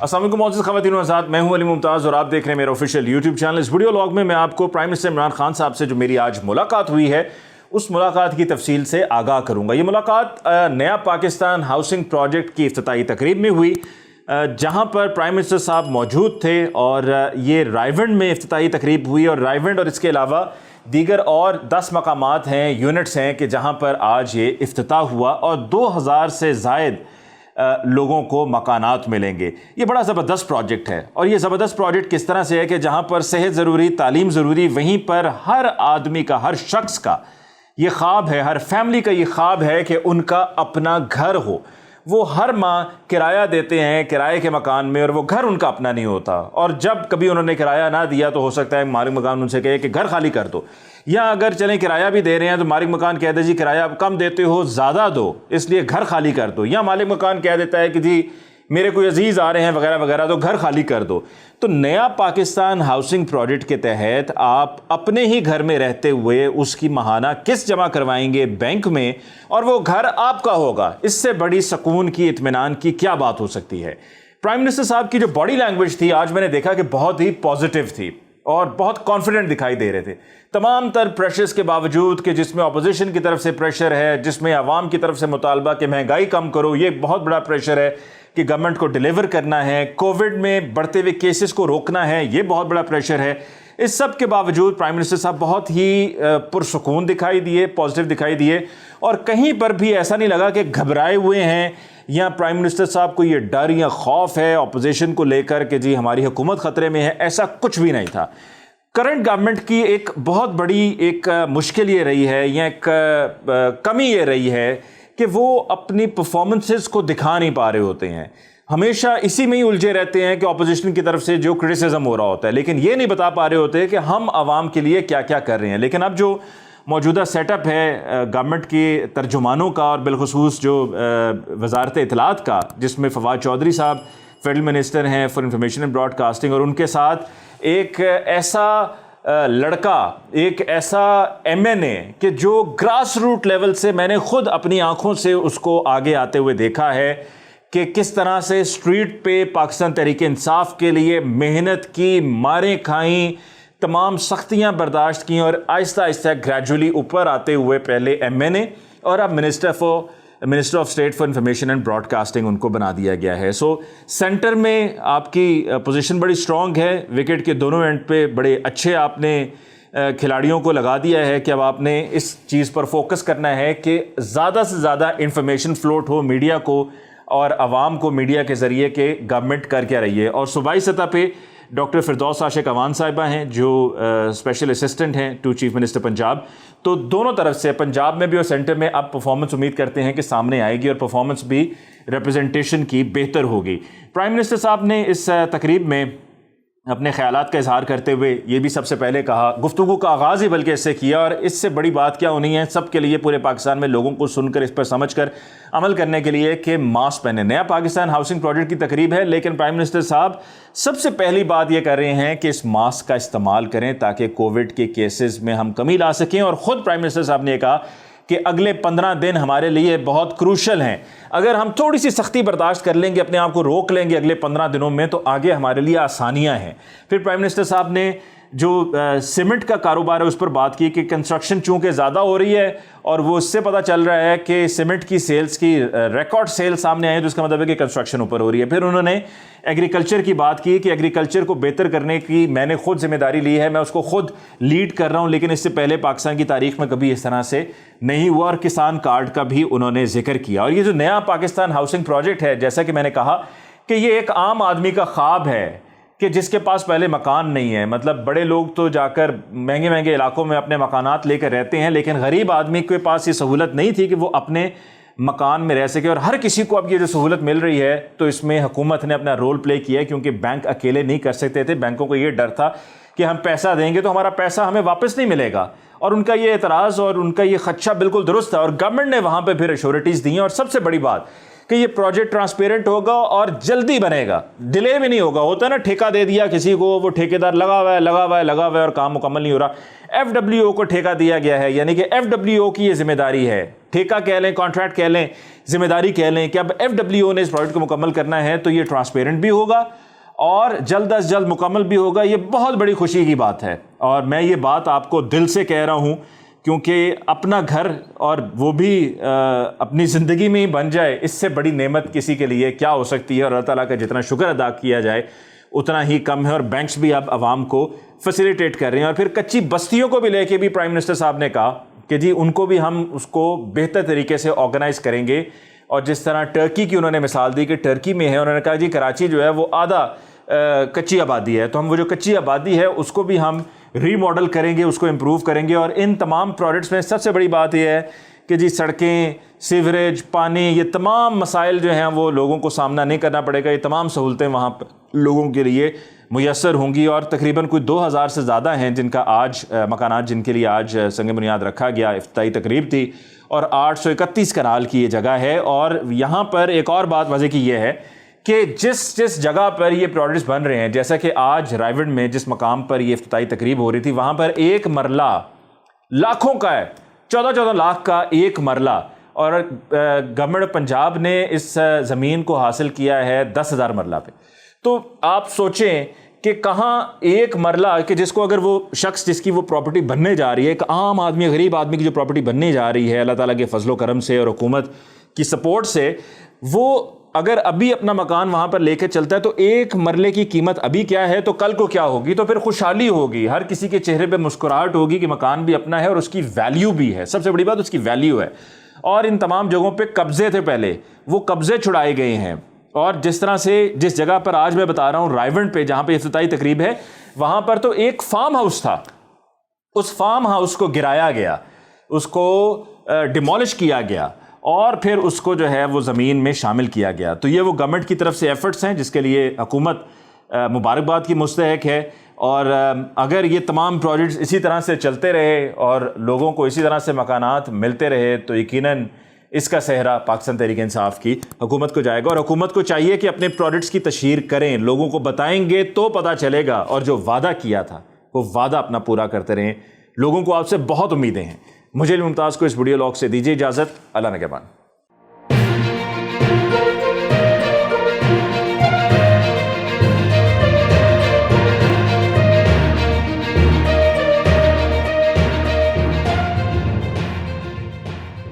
अस्सलाम वालेकुम मोअज़्ज़िज़ ख़वातीन व हज़रात, मैं हूं अली मुमताज़ और आप देख रहे हैं मेरा ऑफिशियल यूट्यूब चैनल। इस वीडियो लॉग में मैं आपको प्राइम मिनिस्टर इमरान खान साहब से जो मेरी आज मुलाकात हुई है उस मुलाकात की तफसील से आगाह करूंगा। ये मुलाकात नया पाकिस्तान हाउसिंग प्रोजेक्ट की इफ्तिताही तकरीब में हुई, जहां पर प्राइम मिनिस्टर साहब मौजूद थे और ये रायवंड में इफ्तिताही तकरीब हुई। और रायवंड और इसके अलावा दीगर और 10 मकामात हैं, यूनिट्स हैं कि जहां पर आज ये इफ्तिताह हुआ और 2000 से ज़ायद लोगों को मकानात मिलेंगे। ये बड़ा ज़बरदस्त प्रोजेक्ट है और ये ज़बरदस्त प्रोजेक्ट किस तरह से है कि जहाँ पर सेहत ज़रूरी, तालीम ज़रूरी, वहीं पर हर आदमी का, हर शख्स का ये ख्वाब है, हर फैमिली का ये ख्वाब है कि उनका अपना घर हो। वो हर माह किराया देते हैं किराए के मकान में और वो घर उनका अपना नहीं होता। और जब कभी उन्होंने किराया ना दिया तो हो सकता है मालिक मकान उनसे कहे कि घर खाली कर दो, या अगर चलें किराया भी दे रहे हैं तो मालिक मकान कह दे जी किराया कम देते हो, ज़्यादा दो, इसलिए घर खाली कर दो। या मालिक मकान कह देता है कि जी मेरे कोई अजीज़ आ रहे हैं वगैरह वगैरह, तो घर खाली कर दो। तो नया पाकिस्तान हाउसिंग प्रोजेक्ट के तहत आप अपने ही घर में रहते हुए उसकी माहाना किस्त जमा करवाएंगे बैंक में और वो घर आपका होगा। इससे बड़ी सुकून की, इत्मीनान की क्या बात हो सकती है। प्राइम मिनिस्टर साहब की जो बॉडी लैंग्वेज थी आज मैंने देखा कि बहुत ही पॉजिटिव थी और बहुत कॉन्फिडेंट दिखाई दे रहे थे। तमाम तर प्रेशर्स के बावजूद कि जिसमें अपोजिशन की तरफ से प्रेशर है, जिसमें अवाम की तरफ से मुतालबा कि महंगाई कम करो, ये बहुत बड़ा प्रेशर है कि गवर्नमेंट को डिलीवर करना है, कोविड में बढ़ते हुए केसेस को रोकना है, ये बहुत बड़ा प्रेशर है। इस सब के बावजूद प्राइम मिनिस्टर साहब बहुत ही पुरसुकून दिखाई दिए, पॉजिटिव दिखाई दिए और कहीं पर भी ऐसा नहीं लगा कि घबराए हुए हैं या प्राइम मिनिस्टर साहब को ये डर या खौफ है अपोजिशन को लेकर कि जी हमारी हुकूमत ख़तरे में है। ऐसा कुछ भी नहीं था। करंट गवर्नमेंट की एक बहुत बड़ी एक मुश्किल ये रही है या एक कमी ये रही है कि वो अपनी परफॉर्मेंसेस को दिखा नहीं पा रहे होते हैं। हमेशा इसी में ही उलझे रहते हैं कि अपोजिशन की तरफ से जो क्रिटिसिज्म हो रहा होता है, लेकिन ये नहीं बता पा रहे होते कि हम आवाम के लिए क्या क्या कर रहे हैं। लेकिन अब जो मौजूदा सेटअप है गवर्नमेंट के तर्जुमानों का और बिलखुसूस जो वजारत इत्तलात का, जिसमें फवाद चौधरी साहब फेडरल मिनिस्टर हैं फॉर इंफॉर्मेशन एंड ब्रॉडकास्टिंग, और उनके साथ एक ऐसा लड़का, एक ऐसा MNA कि जो ग्रास रूट लेवल से मैंने खुद अपनी आंखों से उसको आगे आते हुए देखा है कि किस तरह से स्ट्रीट पे पाकिस्तान तहरीक इंसाफ के लिए मेहनत की, मारें खाई, तमाम सख्तियां बर्दाश्त की और आहिस्ता आहिस्ता ग्रेजुअली ऊपर आते हुए पहले MNA और अब minister of state for information and broadcasting उनको बना दिया गया है। सो सेंटर में आपकी पोजीशन बड़ी स्ट्रांग है, विकेट के दोनों एंड पे बड़े अच्छे आपने खिलाड़ियों को लगा दिया है कि अब आपने इस चीज़ पर फोकस करना है कि ज़्यादा से ज़्यादा इंफॉर्मेशन फ्लोट हो मीडिया को और आवाम को मीडिया के ज़रिए के गवर्नमेंट कर क्या रही है। और सूबाई सतह पे डॉक्टर फिरदौस आशिक अवान साहिबा हैं जो स्पेशल असिस्टेंट हैं टू चीफ मिनिस्टर पंजाब। तो दोनों तरफ से पंजाब में भी और सेंटर में अब परफॉर्मेंस उम्मीद करते हैं कि सामने आएगी और परफॉर्मेंस भी रिप्रेजेंटेशन की बेहतर होगी। प्राइम मिनिस्टर साहब ने इस तकरीब में अपने ख्यालात का इजहार करते हुए ये भी सबसे पहले कहा, गुफ्तगू का आगाज़ ही बल्कि इससे किया, और इससे बड़ी बात क्या होनी है सबके लिए, पूरे पाकिस्तान में लोगों को सुनकर इस पर समझकर अमल करने के लिए कि मास्क पहने। नया पाकिस्तान हाउसिंग प्रोजेक्ट की तकरीब है, लेकिन प्राइम मिनिस्टर साहब सबसे पहली बात ये कर रहे हैं कि इस मास्क का इस्तेमाल करें ताकि कोविड के केसेस में हम कमी ला सकें। और ख़ुद प्राइम मिनिस्टर साहब ने कहा कि अगले 15 दिन हमारे लिए बहुत क्रूशल हैं। अगर हम थोड़ी सी सख्ती बर्दाश्त कर लेंगे, अपने आप को रोक लेंगे अगले 15 दिनों में, तो आगे हमारे लिए आसानियां हैं। फिर प्राइम मिनिस्टर साहब ने जो सीमेंट का कारोबार है उस पर बात की कि कंस्ट्रक्शन चूँकि ज़्यादा हो रही है और वो इससे पता चल रहा है कि सीमेंट की सेल्स की रिकॉर्ड सेल सामने आई है, तो इसका मतलब है कि कंस्ट्रक्शन ऊपर हो रही है। फिर उन्होंने एग्रीकल्चर की बात की कि एग्रीकल्चर को बेहतर करने की मैंने खुद जिम्मेदारी ली है, मैं उसको खुद लीड कर रहा हूँ, लेकिन इससे पहले पाकिस्तान की तारीख में कभी इस तरह से नहीं हुआ। और किसान कार्ड का भी उन्होंने जिक्र किया। और ये जो नया पाकिस्तान हाउसिंग प्रोजेक्ट है, जैसा कि मैंने कहा कि ये एक आम आदमी का ख्वाब है कि जिसके पास पहले मकान नहीं है। मतलब बड़े लोग तो जाकर महंगे महंगे इलाकों में अपने मकानात लेकर रहते हैं, लेकिन गरीब आदमी के पास ये सहूलत नहीं थी कि वो अपने मकान में रह सके। और हर किसी को अब ये जो सहूलत मिल रही है, तो इसमें हुकूमत ने अपना रोल प्ले किया है, क्योंकि बैंक अकेले नहीं कर सकते थे। बैंकों को ये डर था कि हम पैसा देंगे तो हमारा पैसा हमें वापस नहीं मिलेगा, और उनका ये एतराज़ और उनका ये खदशा बिल्कुल दुरुस्त था। और गवर्नमेंट ने वहाँ पर फिर एश्योरिटीज़ दी हैं। और सबसे बड़ी बात कि ये प्रोजेक्ट ट्रांसपेरेंट होगा और जल्दी बनेगा, डिले भी नहीं होगा। होता है ना, ठेका दे दिया किसी को, वो ठेकेदार लगा हुआ है और काम मुकम्मल नहीं हो रहा। FWO को ठेका दिया गया है, यानी कि FWO की ये जिम्मेदारी है, ठेका कह लें, कॉन्ट्रैक्ट कह लें, जिम्मेदारी कह लें कि अब FWO ने इस प्रोजेक्ट को मुकम्मल करना है, तो ये ट्रांसपेरेंट भी होगा और जल्द अज जल्द मुकम्मल भी होगा। ये बहुत बड़ी खुशी की बात है और मैं ये बात आपको दिल से कह रहा हूँ, क्योंकि अपना घर और वो भी अपनी ज़िंदगी में ही बन जाए, इससे बड़ी नेमत किसी के लिए क्या हो सकती है। और अल्लाह ताला का जितना शुक्र अदा किया जाए उतना ही कम है। और बैंक्स भी अब आवाम को फैसिलिटेट कर रहे हैं। और फिर कच्ची बस्तियों को भी लेके भी प्राइम मिनिस्टर साहब ने कहा कि जी उनको भी हम उसको बेहतर तरीके से ऑर्गेनाइज़ करेंगे। और जिस तरह टर्की की उन्होंने मिसाल दी कि टर्की में है, उन्होंने कहा जी कराची जो है वो आधा कच्ची आबादी है, तो हम वो जो कच्ची आबादी है उसको भी हम रीमॉडल करेंगे, उसको इम्प्रूव करेंगे। और इन तमाम प्रोजेक्ट्स में सबसे बड़ी बात यह है कि जी सड़कें, सीवरेज, पानी, ये तमाम मसाइल जो हैं वो लोगों को सामना नहीं करना पड़ेगा। ये तमाम सहूलतें वहाँ पर लोगों के लिए मुयस्सर होंगी। और तकरीबन कोई 2000 से ज़्यादा हैं जिनका आज मकानात जिनके लिए आज संग बुनियाद रखा गया, इफ्तिताई तकरीब थी। और 831 कनाल की ये जगह है। और यहाँ पर एक और बात मज़े की ये है कि जिस जगह पर ये प्रोजेक्ट्स बन रहे हैं, जैसा कि आज रायवंड में जिस मकाम पर ये इफ्तिताई तकरीब हो रही थी, वहाँ पर एक मरला लाखों का है, 14-14 लाख का एक मरला। और गवर्नमेंट पंजाब ने इस ज़मीन को हासिल किया है 10,000 मरला पे। तो आप सोचें कि कहाँ एक मरला कि जिसको अगर वो शख्स जिसकी वो प्रॉपर्टी बनने जा रही है, एक आम आदमी, गरीब आदमी की जो प्रॉपर्टी बनने जा रही है अल्लाह ताला के फजलो करम से और हुकूमत की सपोर्ट से, वो अगर अभी अपना मकान वहाँ पर लेके चलता है तो एक मरले की कीमत अभी क्या है तो कल को क्या होगी। तो फिर खुशहाली होगी, हर किसी के चेहरे पे मुस्कुराहट होगी कि मकान भी अपना है और उसकी वैल्यू भी है। सबसे बड़ी बात उसकी वैल्यू है। और इन तमाम जगहों पे कब्जे थे पहले, वो कब्जे छुड़ाए गए हैं। और जिस तरह से जिस जगह पर आज मैं बता रहा हूँ रायवंड पे, जहाँ पे इफ्तिताई तकरीब है, वहाँ पर तो एक फार्म हाउस था, उस फार्म हाउस को गिराया गया, उसको डिमोलिश किया गया और फिर उसको जो है वो ज़मीन में शामिल किया गया। तो ये वो गवर्नमेंट की तरफ से एफ़र्ट्स हैं जिसके लिए हुकूमत मुबारकबाद की मुस्तहक है। और अगर ये तमाम प्रोजेक्ट्स इसी तरह से चलते रहे और लोगों को इसी तरह से मकानात मिलते रहे तो यकीनन इसका सेहरा पाकिस्तान तहरीक इंसाफ की हुकूमत को जाएगा। और हुकूमत को चाहिए कि अपने प्रोजेक्ट्स की तशहीर करें, लोगों को बताएंगे तो पता चलेगा। और जो वादा किया था वो वादा अपना पूरा करते रहें। लोगों को आपसे बहुत उम्मीदें हैं। मुझे मुमताज़ को इस वीडियो लॉग से दीजिए इजाज़त। अल्लाह निगहबान।